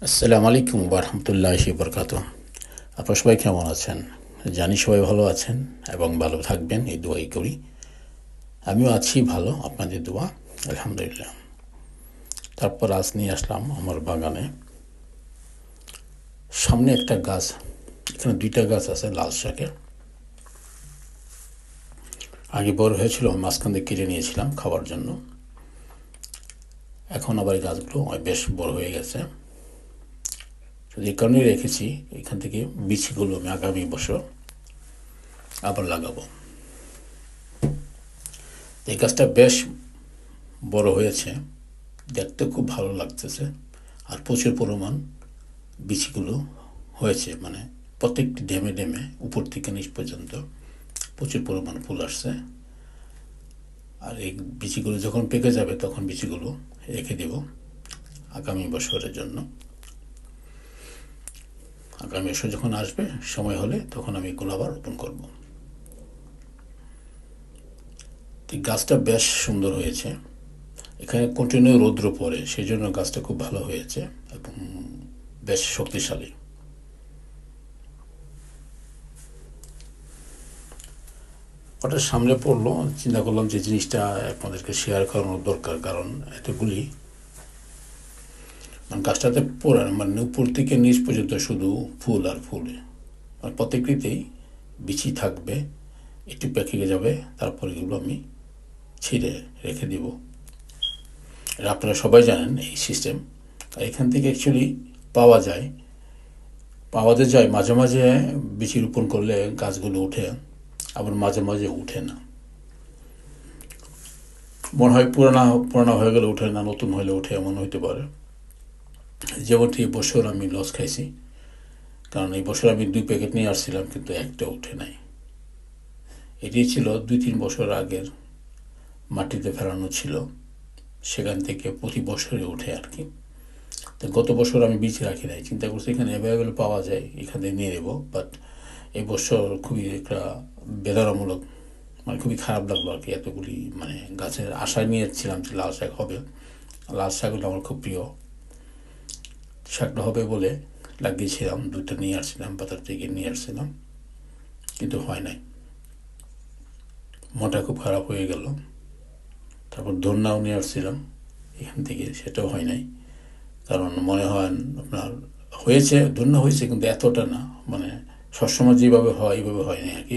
আসসালামু আলাইকুম ওয়া রাহমাতুল্লাহি ওয়া বারাকাতুহু। আপনারা সবাই কেমন আছেন? জানি সবাই ভালো আছেন এবং ভালো থাকবেন এই দোয়াই করি। আমিও আছি ভালো, আপনাদের দোয়া, আলহামদুলিল্লাহ। তারপর আজ নিয়ে আসলাম আমার বাগানে সামনে একটা গাছ, এখানে দুইটা গাছ আছে লাল শাকের। আগে বড় হয়েছিল, মাঝখান থেকে কেটে নিয়েছিলাম খাওয়ার জন্য। এখন আবার এই গাছগুলো বেশ বড় হয়ে গেছে। এই কারণেই রেখেছি, এখান থেকে বিচিগুলো আমি আগামী বছর আবার লাগাবো। এই গাছটা বেশ বড় হয়েছে, দেখতে খুব ভালো লাগতেছে, আর প্রচুর পরিমাণ বিচিগুলো হয়েছে, মানে প্রত্যেকটি ড্যামে ড্যামে উপর থেকে নিচ পর্যন্ত প্রচুর পরিমাণ ফুল আসছে। আর এই বিচিগুলো যখন পেকে যাবে তখন বিচিগুলো রেখে দেব আগামী বছরের জন্য। আগামী বছর যখন আসবে সময় হলে তখন আমি এগুলো আবার রোপণ করব। গাছটা বেশ সুন্দর হয়েছে, এখানে কন্টিনিউ রৌদ্র পড়ে, সেই জন্য গাছটা খুব ভালো হয়েছে এবং বেশ শক্তিশালী। হঠাৎ সামনে পড়লো, চিন্তা করলাম যে জিনিসটা আপনাদেরকে শেয়ার করানোর দরকার, কারণ এতগুলি মানে গাছটাতে পড়ে মানে উপর থেকে নিচ পর্যন্ত শুধু ফুল আর ফুল, আর প্রত্যেকটিতেই বিচি থাকবে, একটু পেকে যাবে, তারপর এগুলো আমি ছিঁড়ে রেখে দিব। এটা আপনারা সবাই জানেন এই সিস্টেম। আর এখান থেকে অ্যাকচুয়ালি পাওয়া যায় মাঝে মাঝে বিচি রোপণ করলে গাছগুলো উঠে, আবার মাঝে মাঝে উঠে না। মনে হয় পুরানা হয়ে গেলে উঠে না, নতুন হলে উঠে, এমন হইতে পারে। যেমনটি এই বছর আমি লস খাইছি, কারণ এই বছর আমি 2 প্যাকেট নিয়ে আসছিলাম কিন্তু একটা উঠে নাই। এটি ছিল 2-3 বছর আগের মাটিতে ফেলানো ছিল, সেখান থেকে প্রতি বছরে উঠে আর কি। তো গত বছর আমি বীজ রাখি নাই, চিন্তা করছি এখানে অ্যাভেলেবেল পাওয়া যায়, এখানে নিয়ে নেব। বাট এই বছর খুবই একটা বেদনামূলক, মানে খুবই খারাপ লাগলো আর কি। এতগুলি মানে গাছের আশায় নিয়েছিলাম যে লাল শাক হবে, লাল শাকগুলো আমার খুব প্রিয়, শাকটা হবে বলে লাগিয়েছিলাম, 2টা নিয়ে আসছিলাম, বাজার থেকে নিয়ে আসছিলাম, কিন্তু হয় নাই। মনটা খুব খারাপ হয়ে গেল। তারপর ধন্যাও নিয়ে আসছিলাম এখান থেকে, সেটাও হয় নাই। কারণ মনে হয় আপনার হয়েছে, ধন্য হয়েছে কিন্তু এতটা না, মানে সবসময় যেভাবে হয় এইভাবে হয় না আর কি।